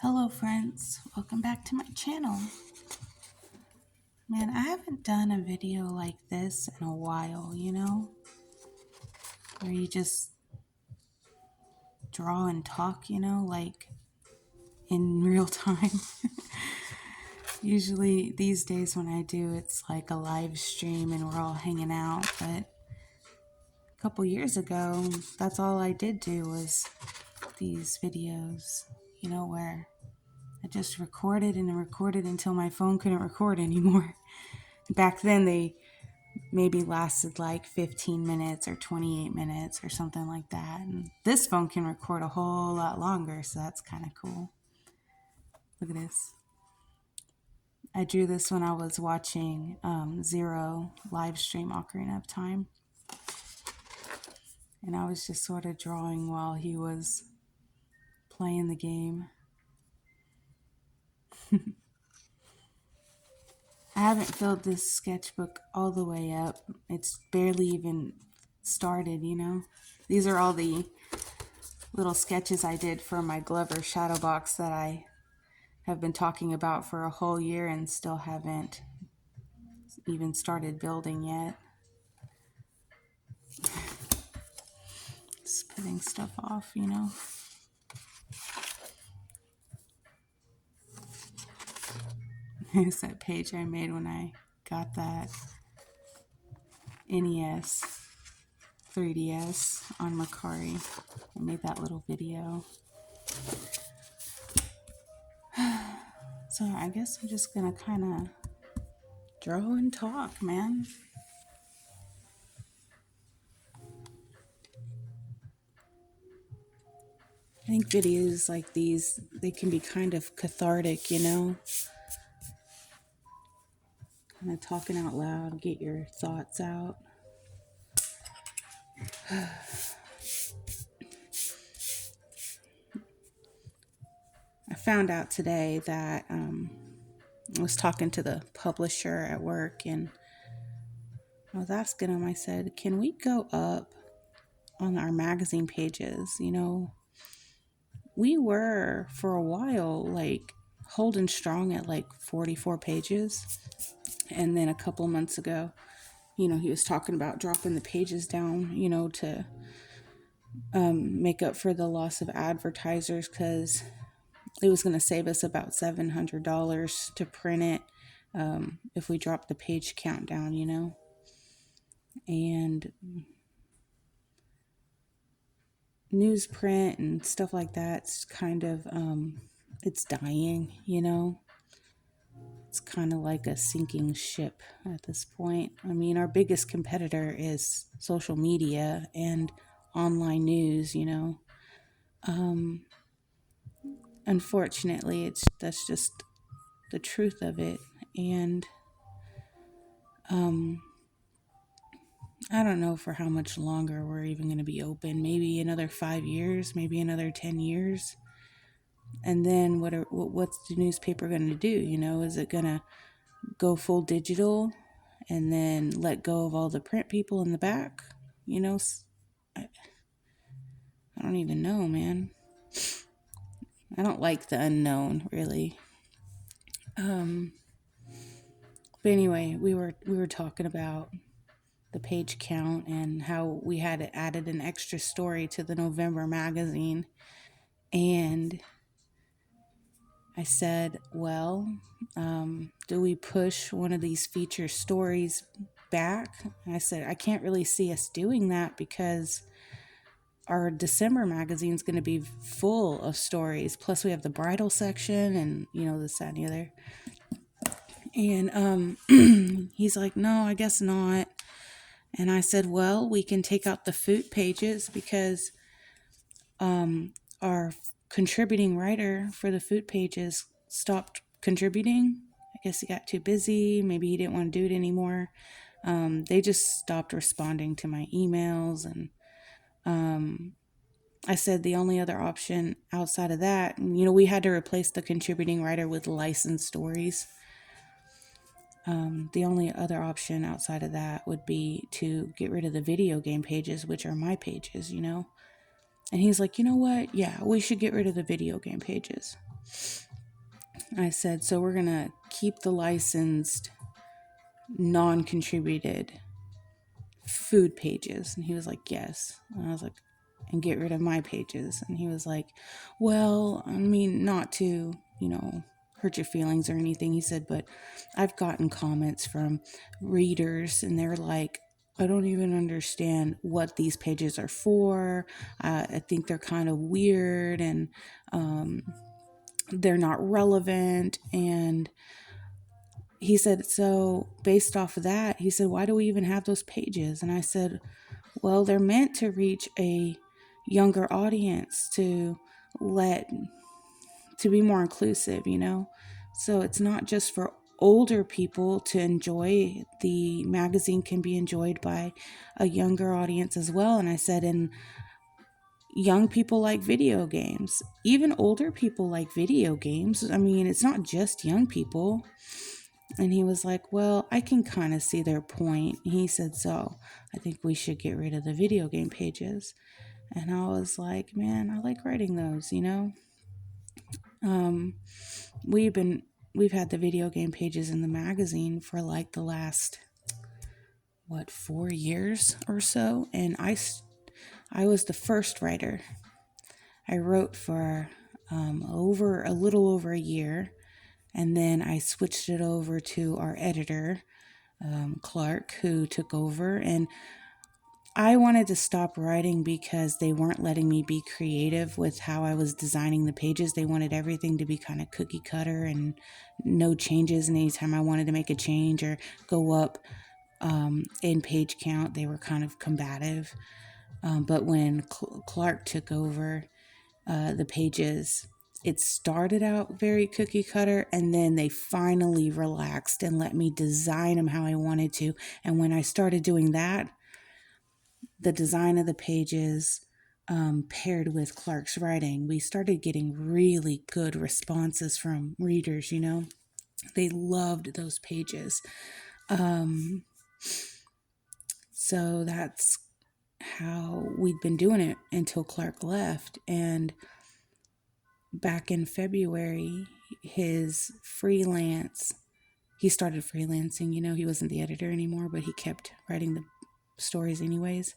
Hello friends, welcome back to my channel. Man, I haven't done a video like this in a while, where you just draw and talk, like in real time. Usually these days when I do, it's like a live stream and we're all hanging out, but a couple years ago, that's all I did do was these videos, where I just recorded and recorded until my phone couldn't record anymore. Back then, they maybe lasted like 15 minutes or 28 minutes or something like that. And this phone can record a whole lot longer, so that's kind of cool. Look at this. I drew this when I was watching Zero live stream Ocarina of Time. And I was just sort of drawing while he was playing the game. I haven't filled this sketchbook all the way up. It's barely even started, These are all the little sketches I did for my Glover shadow box that I have been talking about for a whole year and still haven't even started building yet. Just putting stuff off, Here's that page I made when I got that NES 3DS on Macari. I made that little video. So I guess I'm just gonna kind of draw and talk, man. I think videos like these, they can be kind of cathartic, Kind of talking out loud, get your thoughts out. I found out today that I was talking to the publisher at work and I was asking him, I said, can we go up on our magazine pages? We were for a while like holding strong at like 44 pages. And then a couple months ago, he was talking about dropping the pages down, to make up for the loss of advertisers because it was going to save us about $700 to print it if we dropped the page count down, And newsprint and stuff like that's kind of, it's dying, It's kind of like a sinking ship at this point. I mean, our biggest competitor is social media and online news, Unfortunately, that's just the truth of it. And I don't know for how much longer we're even going to be open. Maybe another 5 years, maybe another 10 years. And then what's the newspaper going to do? Is it going to go full digital and then let go of all the print people in the back? I don't even know, man. I don't like the unknown, really. But anyway, we were talking about the page count and how we had added an extra story to the November magazine. And I said, well, do we push one of these feature stories back? And I said, I can't really see us doing that because our December magazine is going to be full of stories. Plus we have the bridal section and, this, that, and the other. And he's like, no, I guess not. And I said, well, we can take out the food pages because our contributing writer for the food pages stopped contributing. I guess he got too busy. Maybe he didn't want to do it anymore. They just stopped responding to my emails. And I said the only other option outside of that, we had to replace the contributing writer with licensed stories. The only other option outside of that would be to get rid of the video game pages, which are my pages, And he's like, you know what? Yeah, we should get rid of the video game pages. I said, so we're going to keep the licensed, non-contributed food pages. And he was like, yes. And I was like, and get rid of my pages. And he was like, well, I mean, not to, hurt your feelings or anything. He said, but I've gotten comments from readers and they're like, I don't even understand what these pages are for. I think they're kind of weird and they're not relevant. And he said, so based off of that, he said, why do we even have those pages? And I said, well, they're meant to reach a younger audience to be more inclusive, So it's not just for older people to enjoy. The magazine can be enjoyed by a younger audience as well. And I said, and young people like video games. Even older people like video games. I mean, it's not just young people. And he was like, well, I can kind of see their point. He said, so I think we should get rid of the video game pages. And I was like, man, I like writing those, Um, we've been we've had the video game pages in the magazine for like the last 4 years or so, and I was the first writer. I wrote for a little over a year, and then I switched it over to our editor, Clark, who took over. And I wanted to stop writing because they weren't letting me be creative with how I was designing the pages. They wanted everything to be kind of cookie cutter and no changes. And anytime I wanted to make a change or go up in page count, they were kind of combative. But when Clark took over the pages, it started out very cookie cutter, and then they finally relaxed and let me design them how I wanted to. And when I started doing that, the design of the pages paired with Clark's writing, we started getting really good responses from readers, They loved those pages. So that's how we'd been doing it until Clark left. And back in February, he started freelancing, he wasn't the editor anymore, but he kept writing the stories anyways.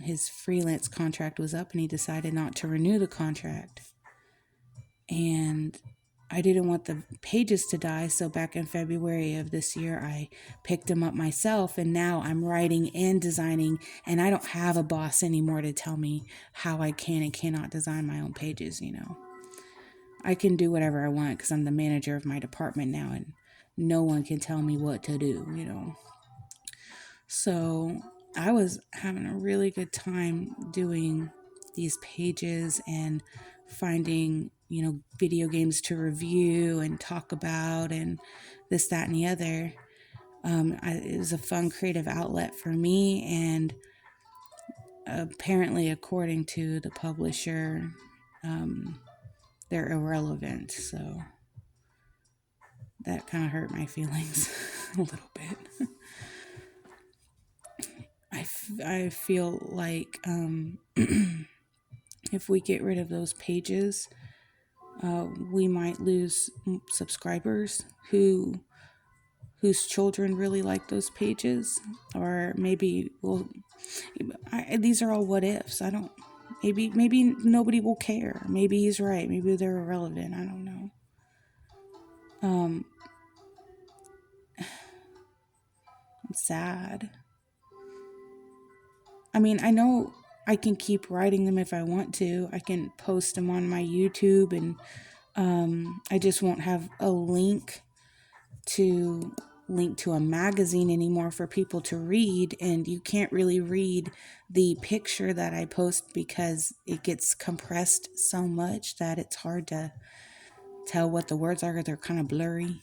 His freelance contract was up and he decided not to renew the contract. And I didn't want the pages to die, so back in February of this year, I picked them up myself, and now I'm writing and designing, and I don't have a boss anymore to tell me how I can and cannot design my own pages, I can do whatever I want because I'm the manager of my department now, and no one can tell me what to do. So I was having a really good time doing these pages and finding, video games to review and talk about and this, that, and the other. It was a fun creative outlet for me, and apparently, according to the publisher, they're irrelevant. So that kind of hurt my feelings a little bit. I feel like if we get rid of those pages, we might lose subscribers whose children really like those pages, or maybe these are all what ifs. I don't. Maybe nobody will care. Maybe he's right. Maybe they're irrelevant. I don't know. It's sad. I mean, I know I can keep writing them if I want to. I can post them on my YouTube, and I just won't have a link to a magazine anymore for people to read. And you can't really read the picture that I post because it gets compressed so much that it's hard to tell what the words are. They're kind of blurry.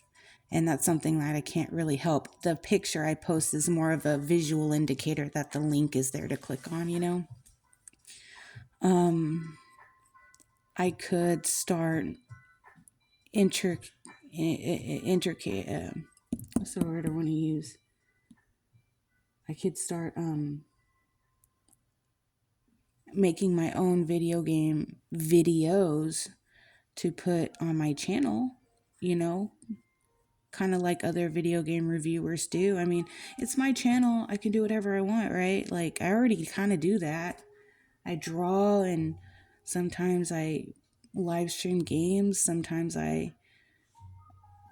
And that's something that I can't really help. The picture I post is more of a visual indicator that the link is there to click on, I could start intricate, what's the word I want to use? I could start making my own video game videos to put on my channel, you know, kind of like other video game reviewers do. I mean, it's my channel. I can do whatever I want, right? Like, I already kind of do that. I draw, and sometimes I live stream games. Sometimes I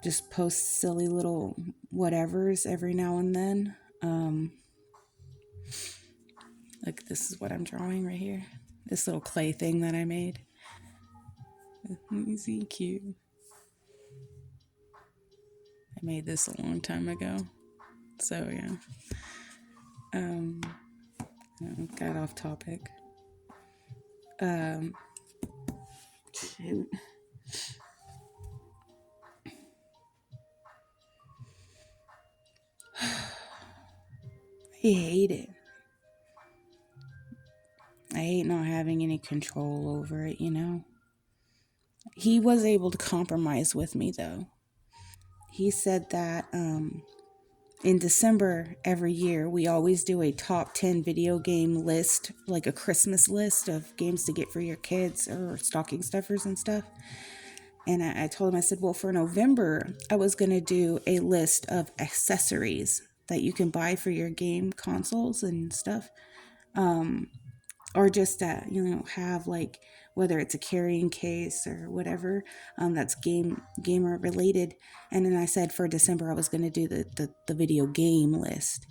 just post silly little whatevers every now and then. Like, this is what I'm drawing right here. This little clay thing that I made. Easy, cute. I made this a long time ago. So, yeah. Got off topic. Shoot. I hate it. I hate not having any control over it, you know? He was able to compromise with me, though. He said that in December every year, we always do a top 10 video game list, like a Christmas list of games to get for your kids or stocking stuffers and stuff. And I told him, I said, well, for November, I was going to do a list of accessories that you can buy for your game consoles and stuff. Or just have like, whether it's a carrying case or whatever, that's gamer related. And then I said for December I was going to do the video game list.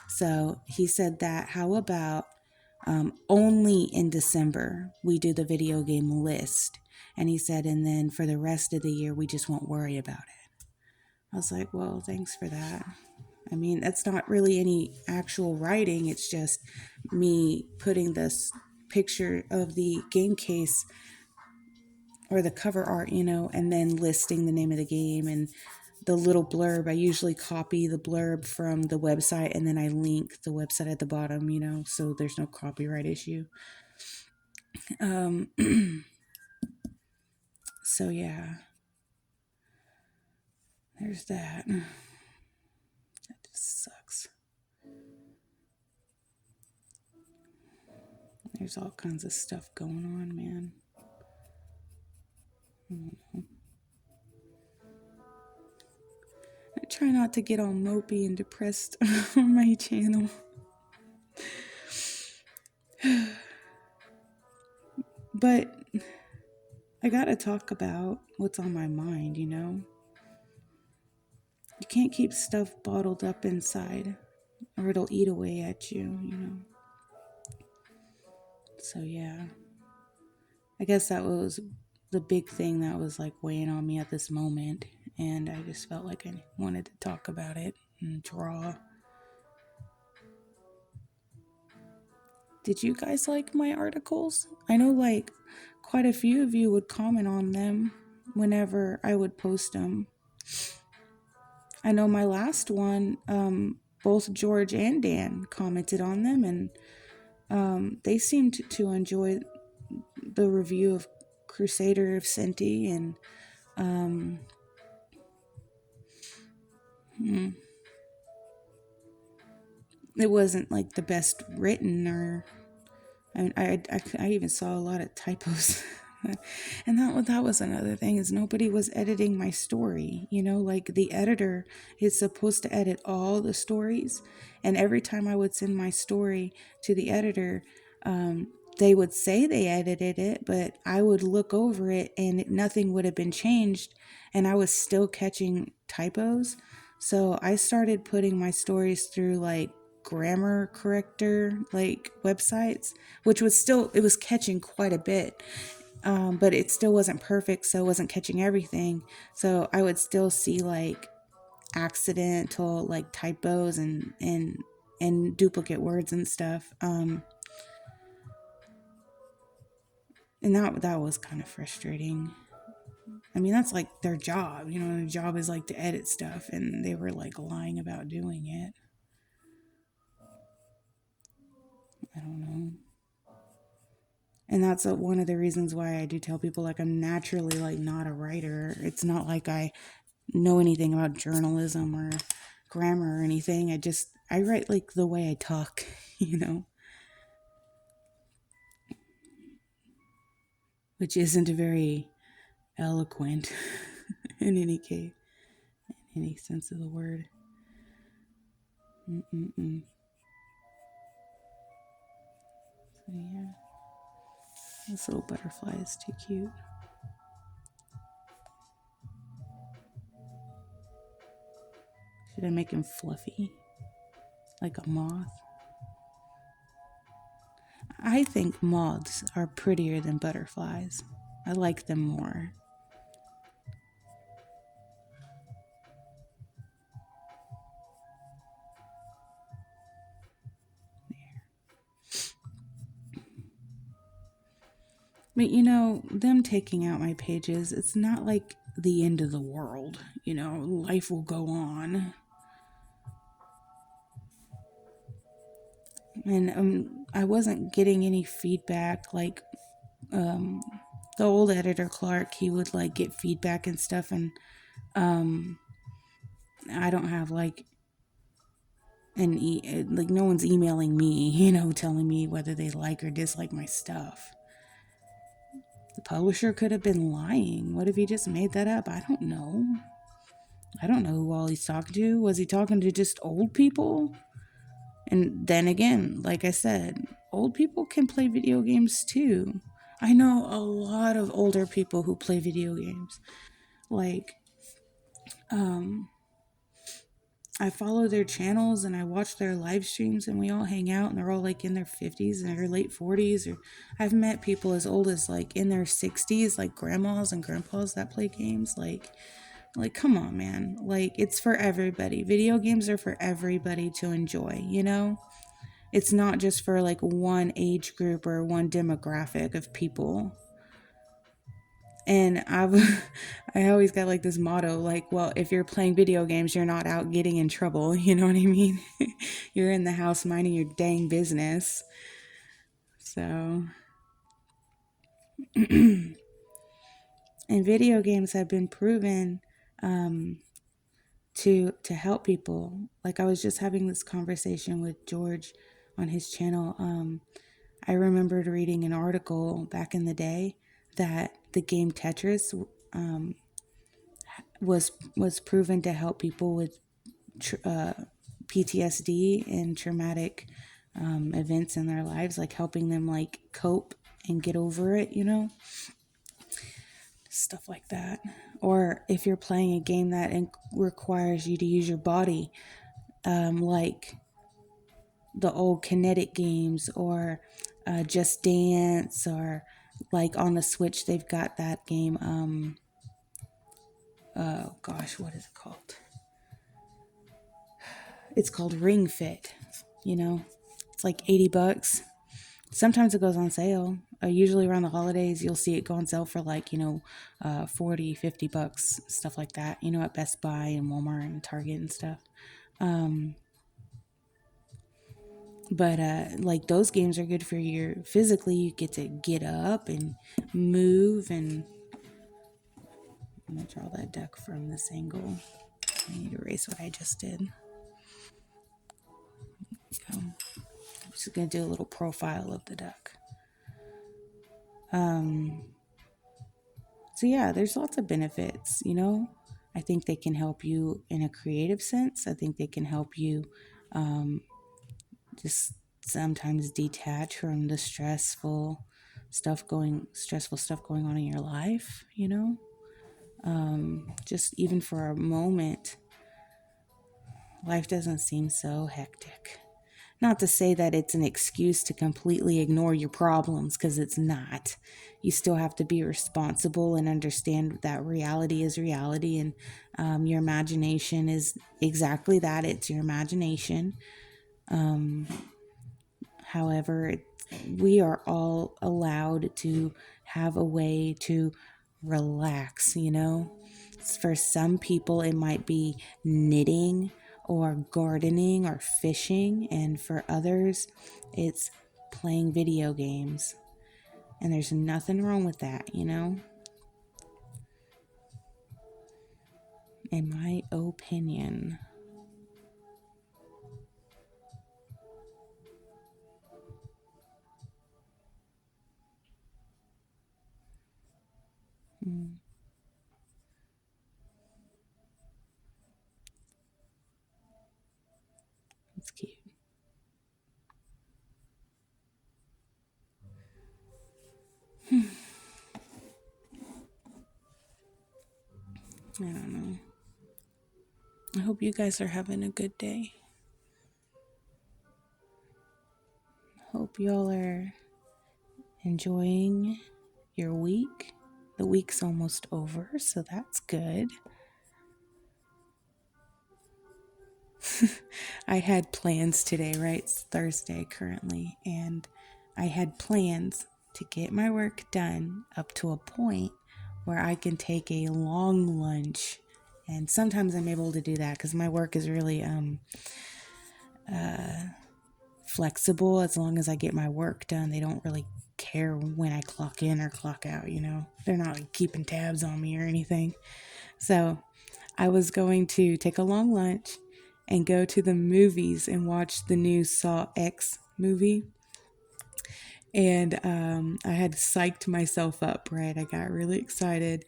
So he said that, how about only in December we do the video game list? And he said, and then for the rest of the year we just won't worry about it. I was like, well, thanks for that. I mean, that's not really any actual writing. It's just me putting this picture of the game case or the cover art, and then listing the name of the game and the little blurb. I usually copy the blurb from the website and then I link the website at the bottom, so there's no copyright issue. So yeah, there's that. That just sucks. There's all kinds of stuff going on, man. I try not to get all mopey and depressed on my channel. But I gotta talk about what's on my mind, You can't keep stuff bottled up inside, or it'll eat away at you. So yeah, I guess that was the big thing that was like weighing on me at this moment, and I just felt like I wanted to talk about it and draw. Did you guys like my articles? I know like quite a few of you would comment on them whenever I would post them. I know my last one, both George and Dan commented on them, and they seemed to enjoy the review of Crusader of Senti, and it wasn't like the best written, or I even saw a lot of typos. And that was another thing, is nobody was editing my story. Like the editor is supposed to edit all the stories, and every time I would send my story to the editor, they would say they edited it, but I would look over it and nothing would have been changed, and I was still catching typos. So I started putting my stories through like grammar corrector like websites, which it was catching quite a bit, but it still wasn't perfect, so it wasn't catching everything. So I would still see like accidental like typos and duplicate words and stuff, and that was kind of frustrating. I mean, that's like their job. Their job is like to edit stuff, and they were like lying about doing it. I don't know. And that's one of the reasons why I do tell people, like, I'm naturally like not a writer. It's not like I know anything about journalism or grammar or anything. I write like the way I talk, which isn't very eloquent in any case, in any sense of the word. Mm-mm-mm. So yeah, this little butterfly is too cute. Should I make him fluffy, like a moth? I think moths are prettier than butterflies. I like them more. But you know, them taking out my pages, it's not like the end of the world. You know, life will go on. And I wasn't getting any feedback. Like the old editor Clark, he would like get feedback and stuff, and I don't have like like no one's emailing me, you know, telling me whether they like or dislike my stuff. The publisher could have been lying. What if he just made that up? I don't know. I don't know who all he's talking to. Was he talking to just old people? And then again, like I said, old people can play video games too. I know a lot of older people who play video games. Like, I follow their channels and I watch their live streams, and we all hang out, and they're all like in their 50s and their late 40s. Or I've met people as old as like in their 60s, like grandmas and grandpas that play games. Like come on, man. Like it's for everybody. Video games are for everybody to enjoy, you know? It's not just for like one age group or one demographic of people. And I always got like this motto, like, well, if you're playing video games, you're not out getting in trouble. You know what I mean? You're in the house minding your dang business. So, and video games have been proven to help people. Like I was just having this conversation with George on his channel. I remembered reading an article back in the day that the game Tetris was proven to help people with PTSD and traumatic events in their lives, like helping them like cope and get over it, you know, stuff like that. Or if you're playing a game that requires you to use your body, like the old Kinetic games, or Just Dance, or like on the Switch they've got that game. Oh gosh, what is it called? It's called Ring Fit. You know, it's like $80. Sometimes it goes on sale. Usually around the holidays, you'll see it go on sale for like, you know, 40, $50, stuff like that, you know, at Best Buy and Walmart and Target and stuff. But like those games are good for your physically. You get to get up and move. And I'm going to draw that duck from this angle. I need to erase what I just did. I'm just going to do a little profile of the duck. So yeah, there's lots of benefits, you know. I think they can help you in a creative sense. I think they can help you just sometimes detach from the stressful stuff going on in your life, you know. Just even for a moment, life doesn't seem so hectic. Not to say that it's an excuse to completely ignore your problems, because it's not. You still have to be responsible and understand that reality is reality, and your imagination is exactly that. It's your imagination. However, we are all allowed to have a way to relax, you know? For some people, it might be knitting or gardening or fishing, and for others, it's playing video games. And there's nothing wrong with that, you know? In my opinion. I don't know. I hope you guys are having a good day. Hope y'all are enjoying your week. The week's almost over, so that's good. I had plans today, right? It's Thursday currently, and I had plans to get my work done up to a point where I can take a long lunch. And sometimes I'm able to do that because my work is really flexible. As long as I get my work done, they don't really care when I clock in or clock out, you know? They're not like keeping tabs on me or anything. So I was going to take a long lunch and go to the movies and watch the new Saw X movie. And I had psyched myself up, right? I got really excited.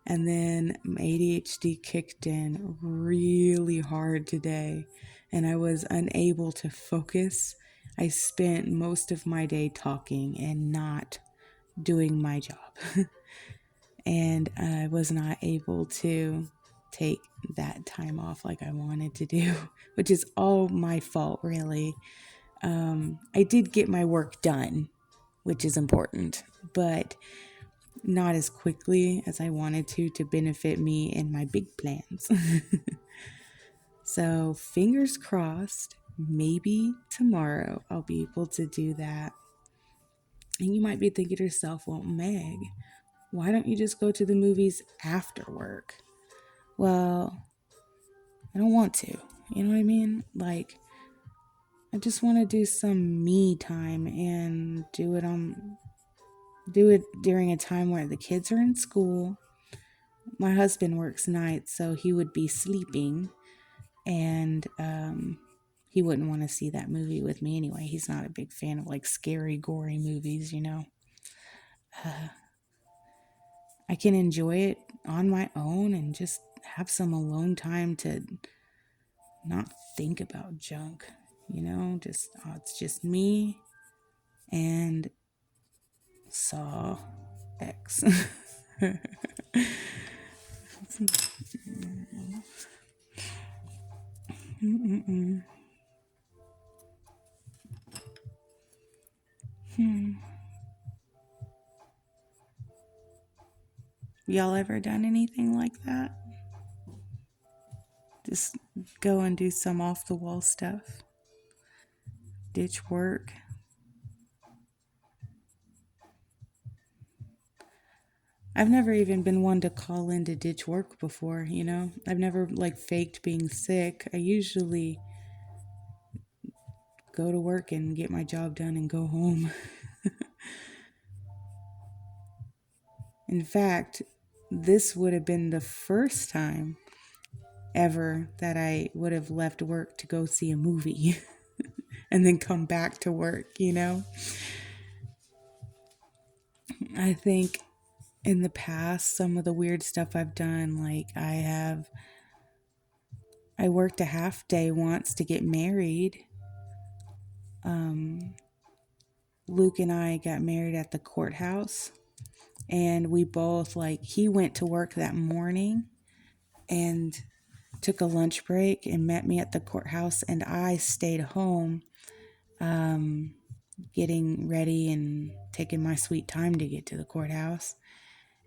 And then ADHD kicked in really hard today, and I was unable to focus. I spent most of my day talking and not doing my job. And I was not able to take that time off like I wanted to do, which is all my fault, really. I did get my work done, which is important, but not as quickly as I wanted to benefit me and my big plans. So, fingers crossed, maybe tomorrow I'll be able to do that. And you might be thinking to yourself, well, Meg, why don't you just go to the movies after work? Well, I don't want to. You know what I mean? Like, I just want to do some me time and do it during a time where the kids are in school. My husband works nights, so he would be sleeping, and he wouldn't want to see that movie with me anyway. He's not a big fan of like scary, gory movies, you know. I can enjoy it on my own and just have some alone time to not think about junk, you know. Just it's just me and Saw X. Y'all ever done anything like that? Just go and do some off the wall stuff, ditch work. I've never even been one to call in to ditch work before, you know? I've never like faked being sick. I usually go to work and get my job done and go home. In fact, this would have been the first time ever that I would have left work to go see a movie and then come back to work, you know? I think in the past, some of the weird stuff I've done, like I worked a half day once to get married. Luke and I got married at the courthouse, and we both, like, he went to work that morning and took a lunch break and met me at the courthouse, and I stayed home getting ready and taking my sweet time to get to the courthouse.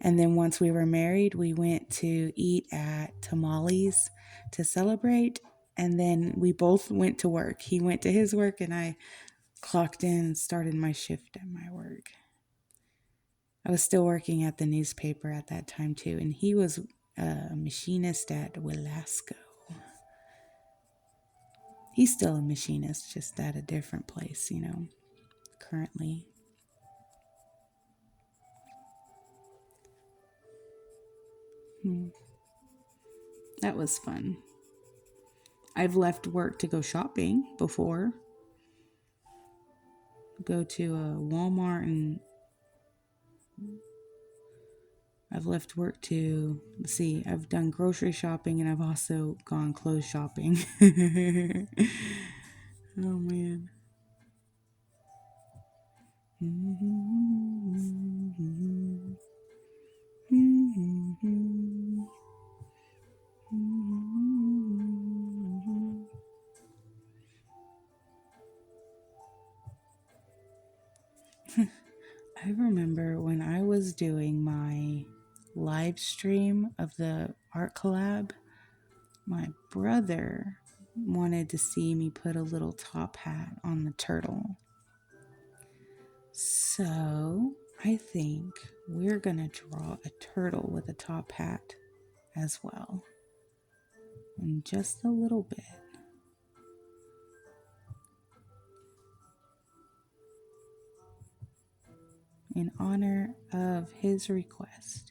And then once we were married, we went to eat at Tamales to celebrate. And then we both went to work. He went to his work, and I clocked in and started my shift at my work. I was still working at the newspaper at that time too, and he was a machinist at Willasco. He's still a machinist, just at a different place, you know, currently. That was fun. I've left work to go shopping before. Go to a Walmart, and I've left work to, let's see, I've done grocery shopping, and I've also gone clothes shopping. Oh man. was doing my live stream of the art collab, my brother wanted to see me put a little top hat on the turtle. So I think we're gonna draw a turtle with a top hat as well, in just a little bit, in honor of his request.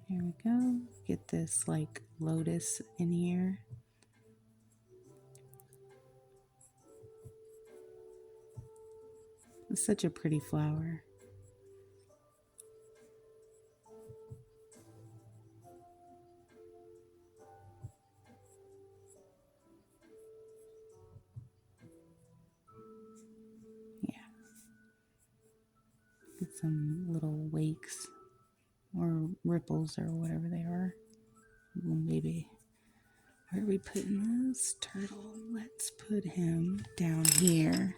Here we go. Get this like lotus in here. It's such a pretty flower. Yeah. Get some little wakes or ripples or whatever they are. Well, maybe. Where are we putting this turtle? Let's put him down here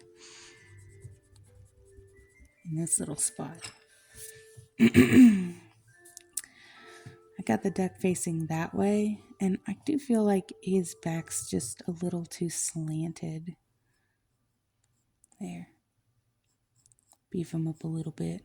in this little spot. I got the duck facing that way, and I do feel like his back's just a little too slanted. There. Beef him up a little bit.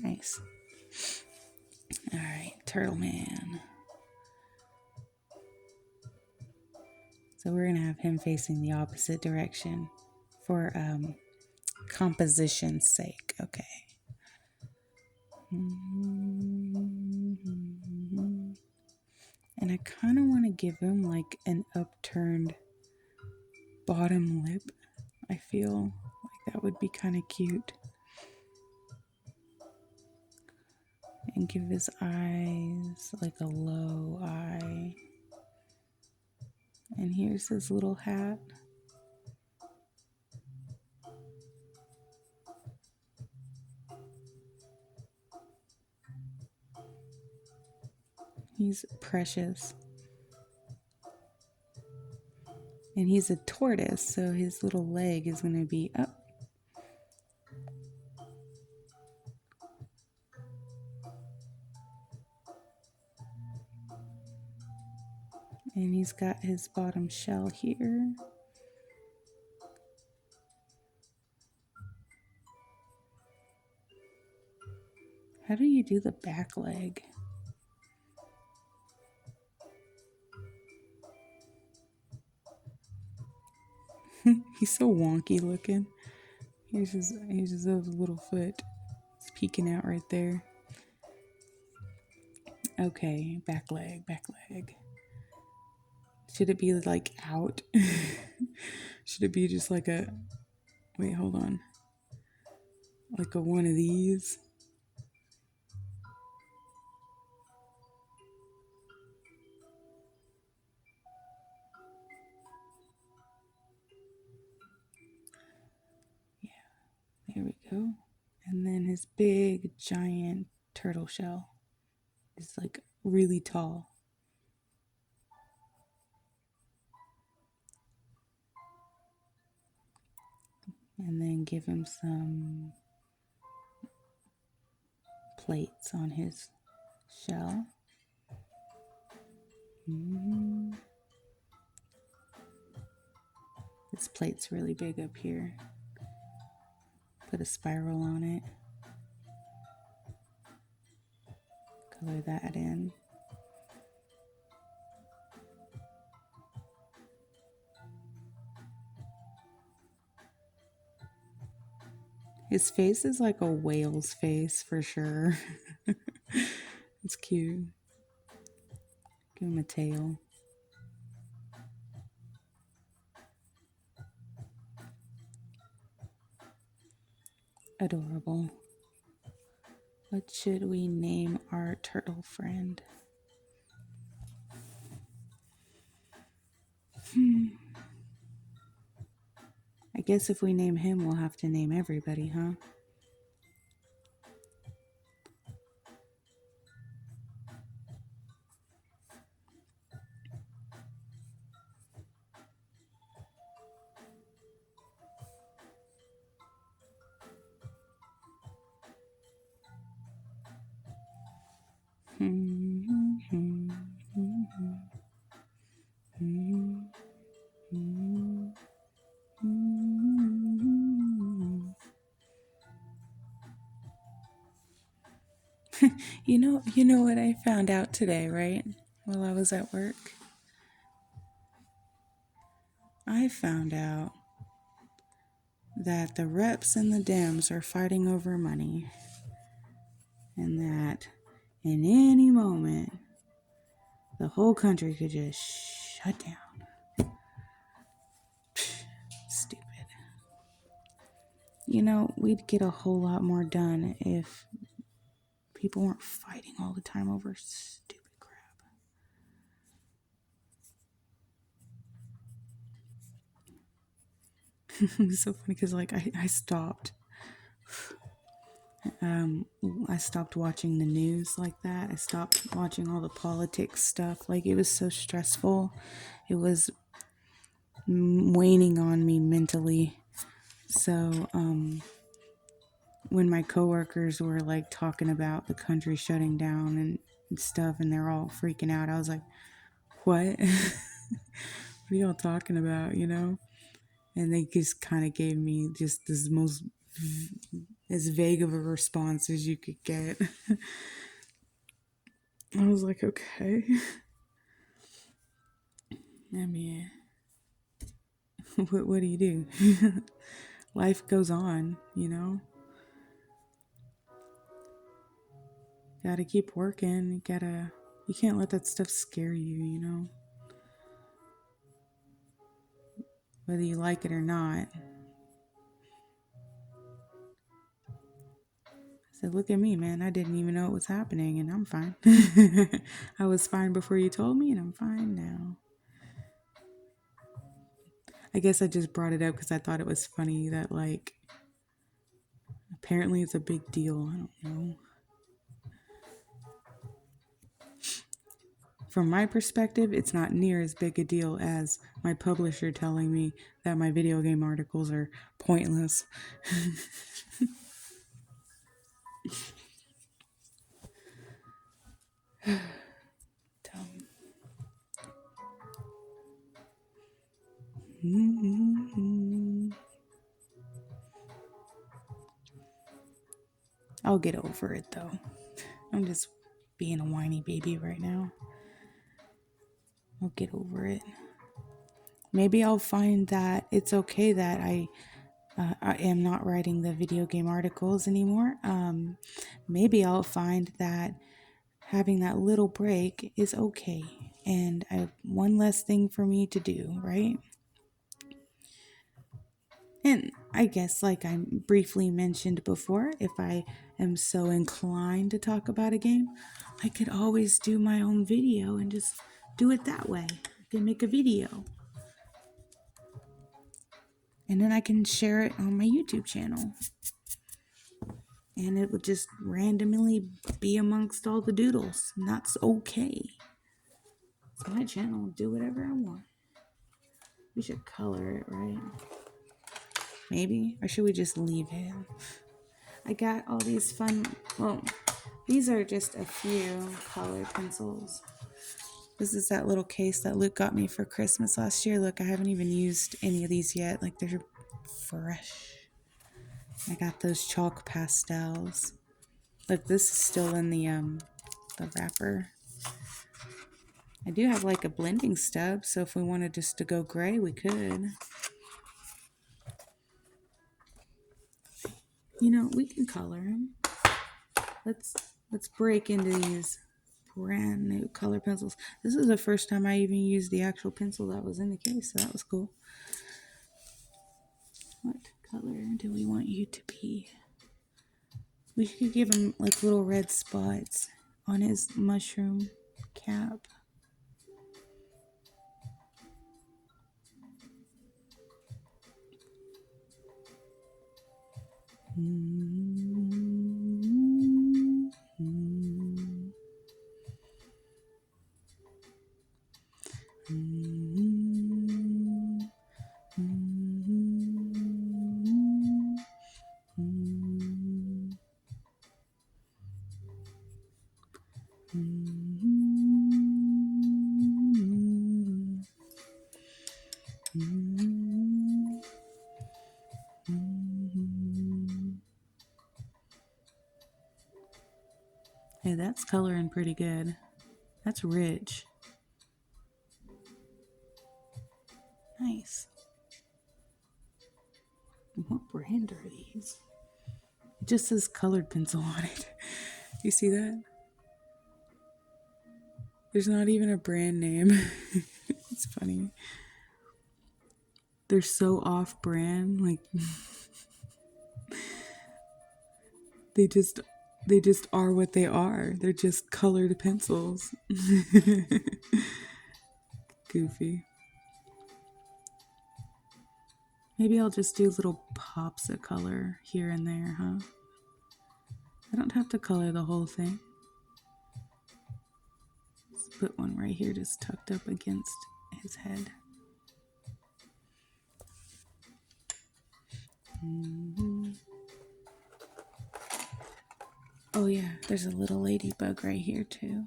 Nice. All right, Turtle Man. So we're going to have him facing the opposite direction for composition's sake. Okay. And I kind of want to give him like an upturned bottom lip. I feel like that would be kind of cute. And give his eyes like a low eye. And here's his little hat. He's precious. And he's a tortoise, so his little leg is going to be up. And he's got his bottom shell here. How do you do the back leg? He's so wonky looking. Here's his little foot. It's peeking out right there. Okay, back leg, back leg. Should it be like out? Should it be just like a... Wait, hold on. Like a one of these? Yeah, there we go. And then his big, giant turtle shell is like really tall. And then give him some plates on his shell. This plate's really big up here. Put a spiral on it. Color that in. His face is like a whale's face for sure. It's cute. Give him a tail. Adorable. What should we name our turtle friend? guess if we name him, we'll have to name everybody, huh? You know what I found out today, right? While I was at work? I found out that the reps and the Dems are fighting over money, and that in any moment, the whole country could just shut down. Stupid. You know, we'd get a whole lot more done if people weren't fighting all the time over stupid crap. It's so funny because, like, I stopped. I stopped watching the news like that. I stopped watching all the politics stuff. Like, it was so stressful. It was waning on me mentally. So, when my coworkers were like talking about the country shutting down and stuff, and they're all freaking out, I was like, what? What are y'all talking about, you know? And they just kind of gave me just this most as vague of a response as you could get. I was like, okay. I mean, what do you do? Life goes on, you know? Gotta keep working. You can't let that stuff scare you, you know? Whether you like it or not. I said, look at me, man. I didn't even know it was happening, and I'm fine. I was fine before you told me, and I'm fine now. I guess I just brought it up because I thought it was funny that, like, apparently it's a big deal. I don't know. From my perspective, it's not near as big a deal as my publisher telling me that my video game articles are pointless. I'll get over it, though. I'm just being a whiny baby right now. I'll get over it. Maybe I'll find that it's okay that I am not writing the video game articles anymore. Maybe I'll find that having that little break is okay, and one less thing for me to do, right? And I guess, like I briefly mentioned before, if I am so inclined to talk about a game, I could always do my own video and just do it that way. I can make a video. And then I can share it on my YouTube channel. And it would just randomly be amongst all the doodles. And that's okay. It's my channel. Do whatever I want. We should color it, right? Maybe? Or should we just leave it? I got all these fun... Well, these are just a few color pencils. This is that little case that Luke got me for Christmas last year. Look, I haven't even used any of these yet. Like, they're fresh. I got those chalk pastels. Look, this is still in the wrapper. I do have like a blending stub, so if we wanted just to go gray, we could. You know, we can color them. Let's break into these brand new color pencils. This is the first time I even used the actual pencil that was in the case, so that was cool. What color do we want you to be? We could give him like little red spots on his mushroom cap. Hey, that's coloring pretty good. That's rich. Nice. What brand are these? It just says colored pencil on it. You see that? There's not even a brand name. It's funny. They're so off brand. Like they just are what they are. They're just colored pencils. Goofy. Maybe I'll just do little pops of color here and there, huh? I don't have to color the whole thing. Let's put one right here just tucked up against his head. Oh yeah, there's a little ladybug right here too.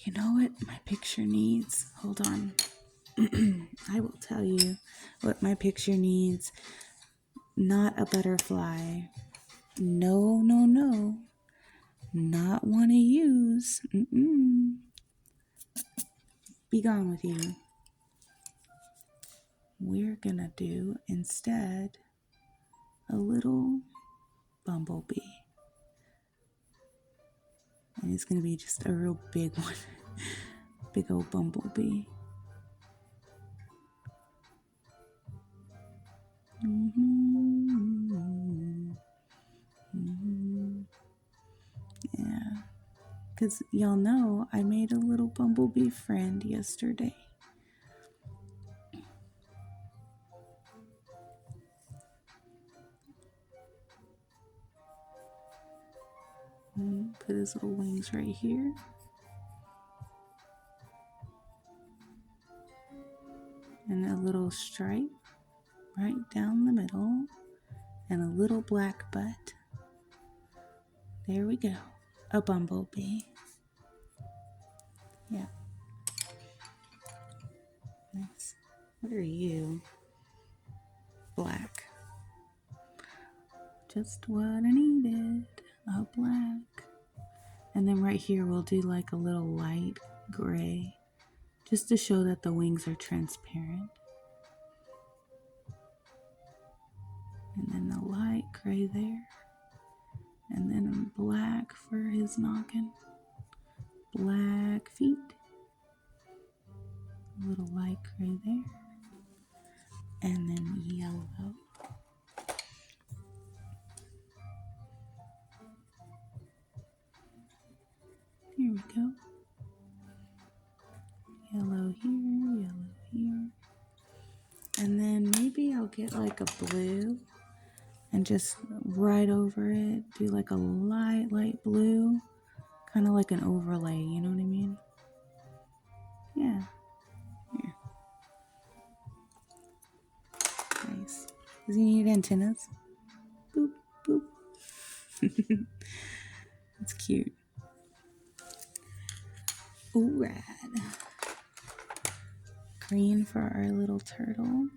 You know what my picture needs? Hold on. I will tell you what my picture needs. Not a butterfly. No, no, no. Not want to use. Be gone with you. We're gonna do instead a little bumblebee. And it's gonna be just a real big one. Big old bumblebee. Yeah. Because y'all know I made a little bumblebee friend yesterday. Put his little wings right here. And a little stripe right down the middle. And a little black butt. There we go. A bumblebee. Yeah. Nice. What are you? Black. Just what I needed. A black. And then right here we'll do like a little light gray. Just to show that the wings are transparent. And then the light gray there. And then black for his noggin. Black feet. A little light gray there. And then yellow. Here we go. Yellow here. And then maybe I'll get like a blue and just right over it, do like a light blue, kind of like an overlay, you know what I mean? Yeah. Here. Nice. Does he need antennas? Boop, boop. That's cute. Ooh, rad. Green for our little turtle.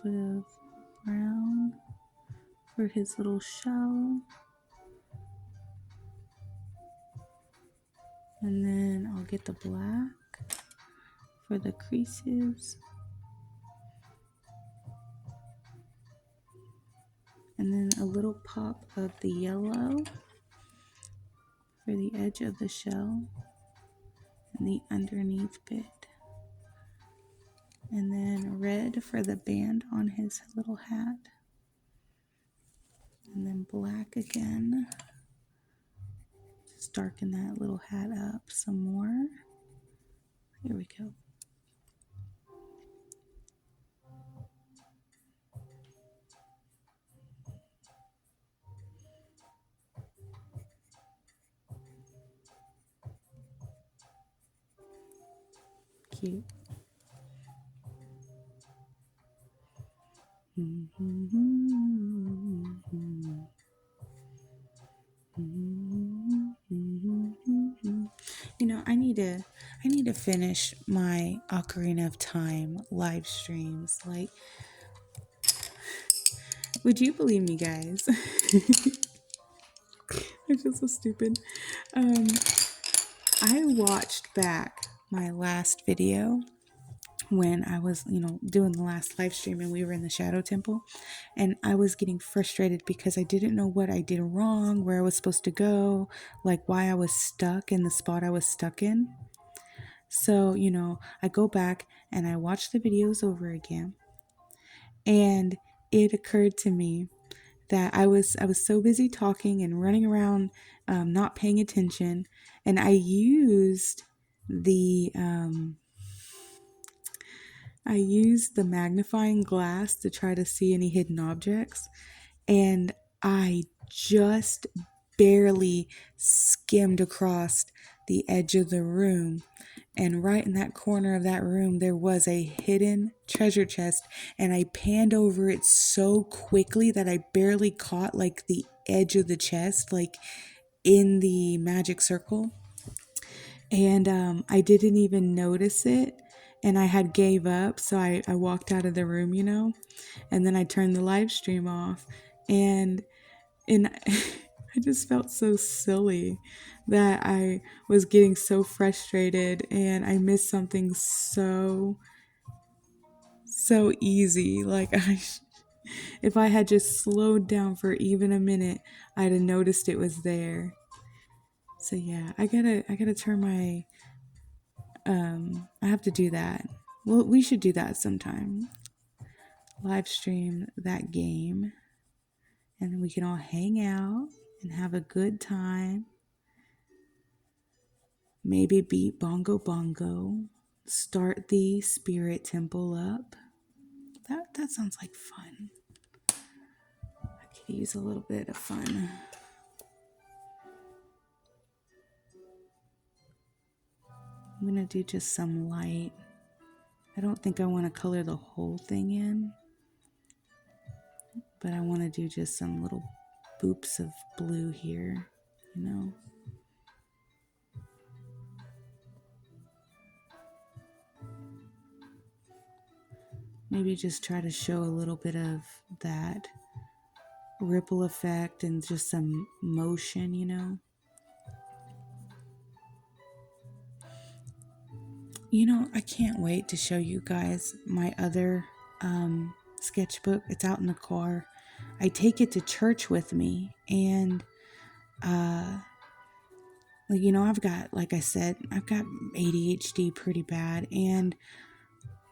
bit of brown for his little shell. And then I'll get the black for the creases. And then a little pop of the yellow for the edge of the shell and the underneath bit. And then red for the band on his little hat. And then black again. Just darken that little hat up some more. Here we go. Cute. You know, I need to finish my Ocarina of Time live streams. Like, would you believe me, guys? I feel so stupid. I watched back my last video when I was, doing the last live stream and we were in the Shadow Temple, and I was getting frustrated because I didn't know what I did wrong, where I was supposed to go, like why I was stuck in the spot I was stuck in. So, I go back and I watch the videos over again, and it occurred to me that I was so busy talking and running around, not paying attention, and I used the magnifying glass to try to see any hidden objects, and I just barely skimmed across the edge of the room. And right in that corner of that room, there was a hidden treasure chest, and I panned over it so quickly that I barely caught like the edge of the chest, like in the magic circle. And I didn't even notice it, and I had gave up, so I walked out of the room, and then I turned the live stream off, and I just felt so silly that I was getting so frustrated and I missed something so easy. Like, if I had just slowed down for even a minute, I'd have noticed it was there. So yeah, I gotta turn my I have to do that. Well, we should do that sometime. Live stream that game, and then we can all hang out and have a good time. Maybe beat Bongo Bongo. Start the Spirit Temple up. That sounds like fun. I could use a little bit of fun. I'm gonna do just some light. I don't think I want to color the whole thing in, but I want to do just some little boops of blue here, Maybe just try to show a little bit of that ripple effect and just some motion, I can't wait to show you guys my other sketchbook. It's out in the car. I take it to church with me, and I've got, like I said, I've got ADHD pretty bad, and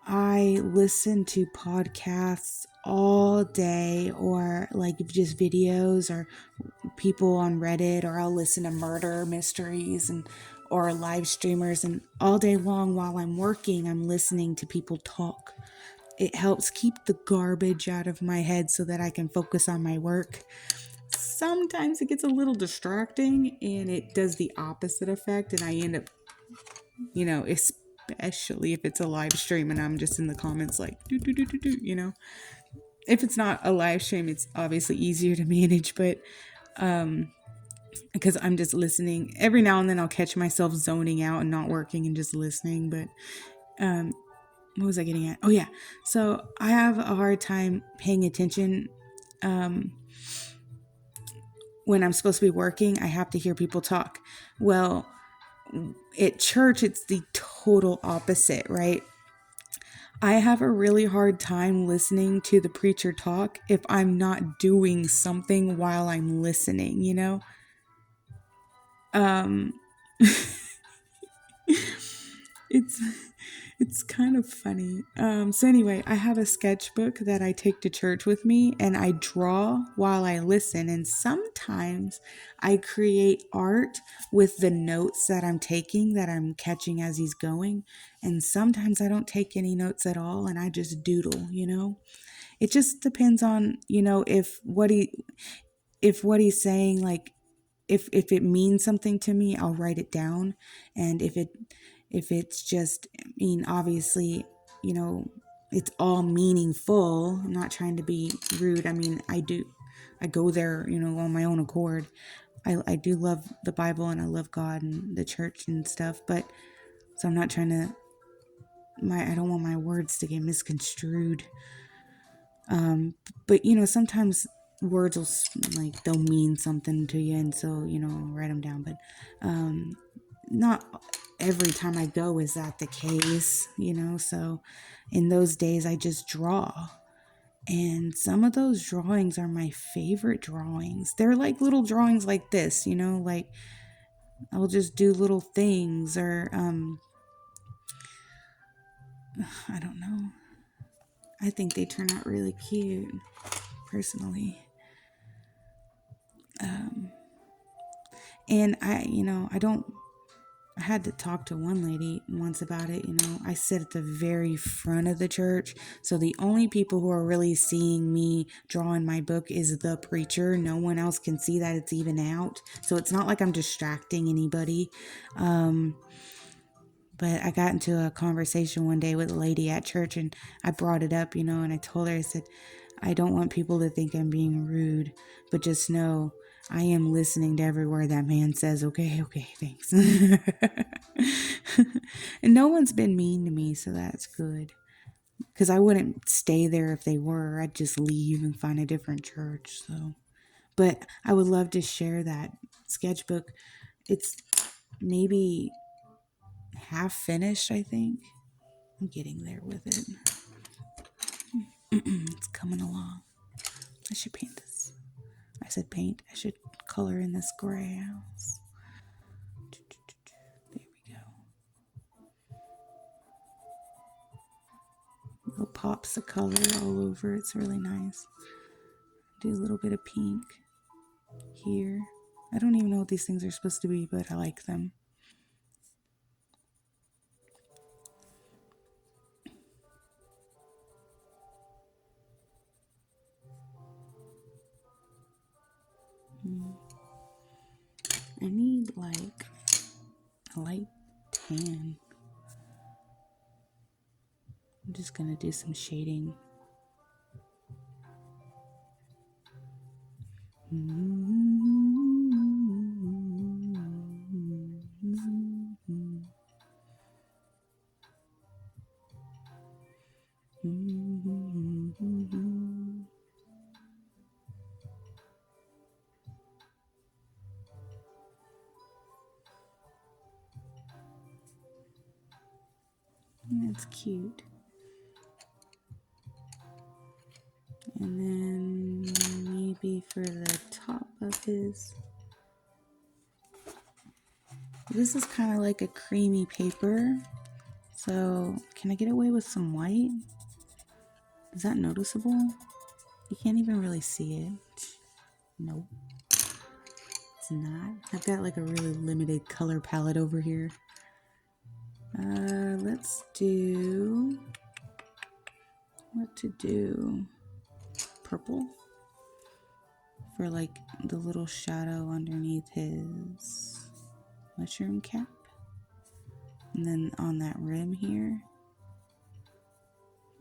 I listen to podcasts all day, or like just videos or people on Reddit, or I'll listen to murder mysteries or live streamers, and all day long while I'm working, I'm listening to people talk. It helps keep the garbage out of my head so that I can focus on my work. Sometimes it gets a little distracting and it does the opposite effect, and I end up, especially if it's a live stream and I'm just in the comments like, If it's not a live stream, it's obviously easier to manage, but because I'm just listening. Every now and then I'll catch myself zoning out and not working and just listening, but what was I getting at? Oh yeah. So I have a hard time paying attention when I'm supposed to be working. I have to hear people talk. Well, at church, it's the total opposite, right? I have a really hard time listening to the preacher talk if I'm not doing something while I'm listening, you know? Um, it's it's kind of funny. So anyway, I have a sketchbook that I take to church with me, and I draw while I listen. And sometimes I create art with the notes that I'm taking, that I'm catching as he's going. And sometimes I don't take any notes at all, and I just doodle. It just depends on, if what he's saying, like, if it means something to me, I'll write it down. And if it's just, I mean, obviously, you know, it's all meaningful. I'm not trying to be rude. I mean, I go there, on my own accord. I do love the Bible, and I love God and the church and stuff, but so I'm not trying to, I don't want my words to get misconstrued. But sometimes words will, like, they'll mean something to you, and so I'll write them down. But not every time I go is that the case. So in those days I just draw, and some of those drawings are my favorite drawings. They're like little drawings like this, like I'll just do little things, or I don't know, I think they turn out really cute personally. And I had to talk to one lady once about it. I sit at the very front of the church, so the only people who are really seeing me draw in my book is the preacher. No one else can see that it's even out, so it's not like I'm distracting anybody. But I got into a conversation one day with a lady at church, and I brought it up, and I told her, I said, I don't want people to think I'm being rude, but just know I am listening to every word that man says. Okay, thanks. And no one's been mean to me, so that's good. Because I wouldn't stay there if they were. I'd just leave and find a different church. So, but I would love to share that sketchbook. It's maybe half finished, I think. I'm getting there with it. It's coming along. I should paint this. I said paint. I should color in this gray house. There we go. Little pops of color all over. It's really nice. Do a little bit of pink here. I don't even know what these things are supposed to be, but I like them. I need like a light tan. I'm just gonna do some shading. That's cute. And then maybe for the top of his, this is kind of like a creamy paper. So can I get away with some white? Is that noticeable? You can't even really see it. Nope. It's not. I've got like a really limited color palette over here. Let's do, what to do? Purple for like the little shadow underneath his mushroom cap. And then on that rim here.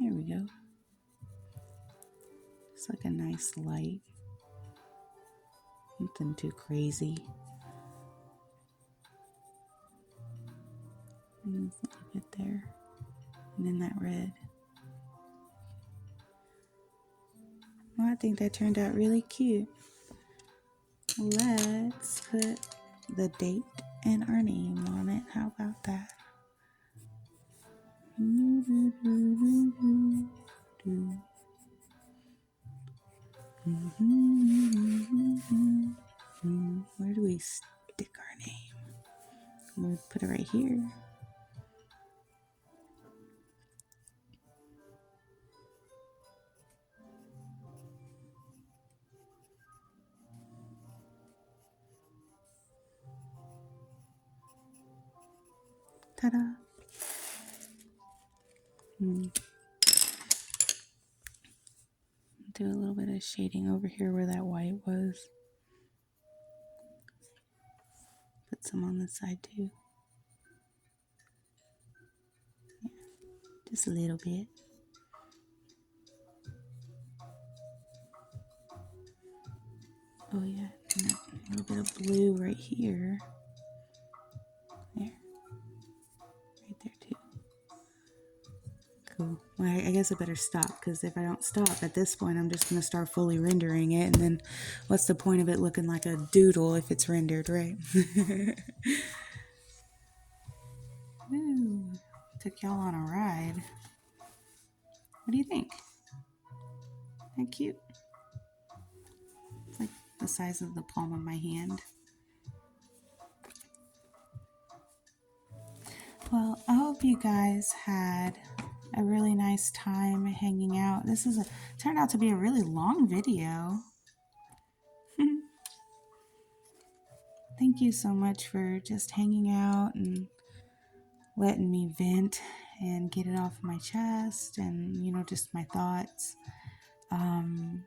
There we go. It's like a nice light. Nothing too crazy. And it's a little bit there. and then that red. Well, I think that turned out really cute. Let's put the date and our name on it. How about that? Where do we stick our name? We'll put it right here. Ta-da! Do a little bit of shading over here where that white was. Put some on this side too. Yeah, just a little bit. Oh yeah, and a little bit of blue right here. There. Right there too. Cool. Well, I guess I better stop, because if I don't stop at this point, I'm just going to start fully rendering it, and then what's the point of it looking like a doodle if it's rendered, right? Ooh, took y'all on a ride. What do you think? Isn't that cute? It's like the size of the palm of my hand. Well, I hope you guys had a really nice time hanging out. This turned out to be a really long video. Thank you so much for just hanging out and letting me vent and get it off my chest, and just my thoughts. And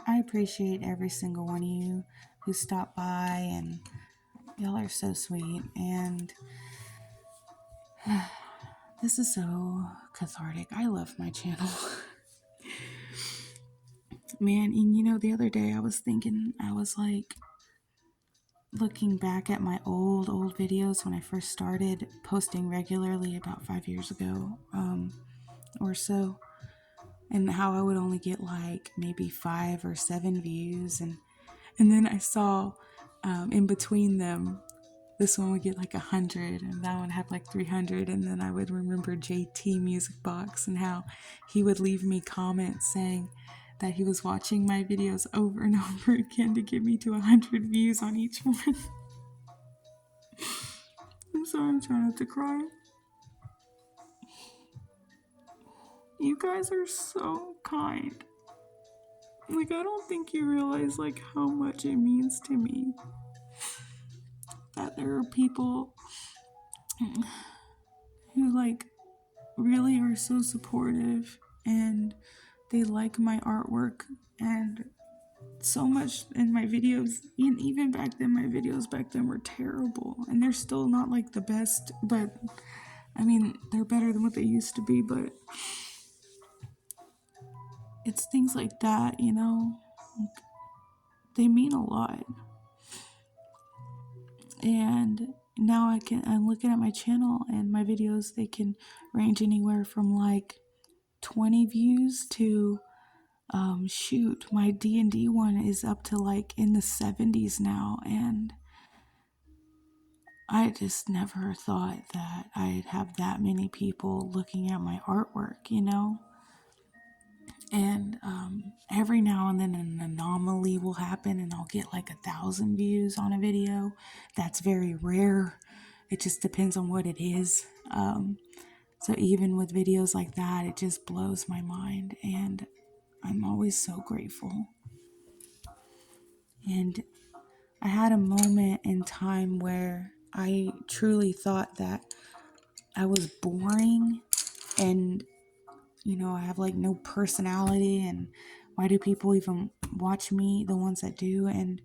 I appreciate every single one of you who stopped by, and y'all are so sweet, and this is so cathartic. I love my channel. Man, and the other day I was thinking, I was like looking back at my old videos when I first started posting regularly about 5 years ago or so, and how I would only get like maybe 5 or 7 views, and then I saw in between them, this one would get like 100, and that one had like 300, and then I would remember JT Music Box and how he would leave me comments saying that he was watching my videos over and over again to get me to 100 views on each one. I'm sorry, I'm trying not to cry. You guys are so kind. Like, I don't think you realize like how much it means to me that there are people who like really are so supportive, and they like my artwork and so much in my videos. And even back then, my videos back then were terrible, and they're still not like the best, but I mean, they're better than what they used to be. But it's things like that, they mean a lot. And now I'm looking at my channel, and my videos, they can range anywhere from like 20 views to my D&D one is up to like in the 70s now, and I just never thought that I'd have that many people looking at my artwork, and every now and then an anomaly will happen, and I'll get like 1,000 views on a video. That's very rare. It just depends on what it is. So even with videos like that, it just blows my mind, and I'm always so grateful. And I had a moment in time where I truly thought that I was boring, and I have like no personality, and why do people even watch me, the ones that do? And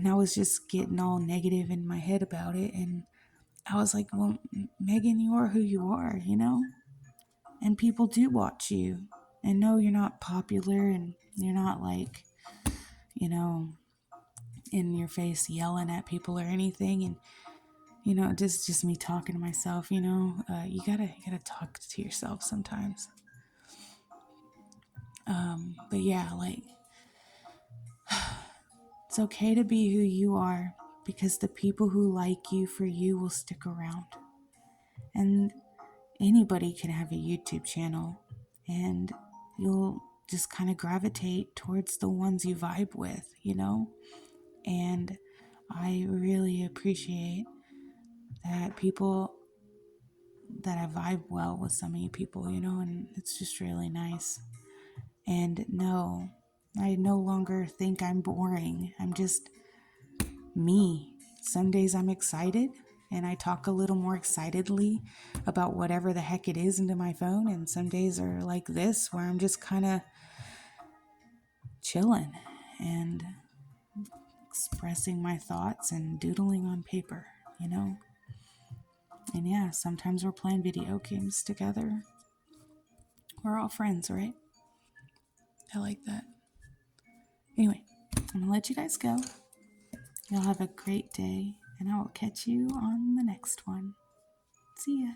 I was just getting all negative in my head about it, and I was like, well, Megan, you are who you are, and people do watch you, and no, you're not popular, and you're not like, in your face yelling at people or anything, and just me talking to myself. You gotta talk to yourself sometimes. But yeah, like, it's okay to be who you are, because the people who like you for you will stick around. And anybody can have a YouTube channel, and you'll just kind of gravitate towards the ones you vibe with. And I really appreciate that I vibe well with some of you people, and it's just really nice. And no, I no longer think I'm boring. I'm just me. Some days I'm excited and I talk a little more excitedly about whatever the heck it is into my phone. And some days are like this, where I'm just kind of chilling and expressing my thoughts and doodling on paper. And yeah, sometimes we're playing video games together. We're all friends, right? I like that. Anyway, I'm gonna let you guys go. Y'all have a great day, and I will catch you on the next one. See ya.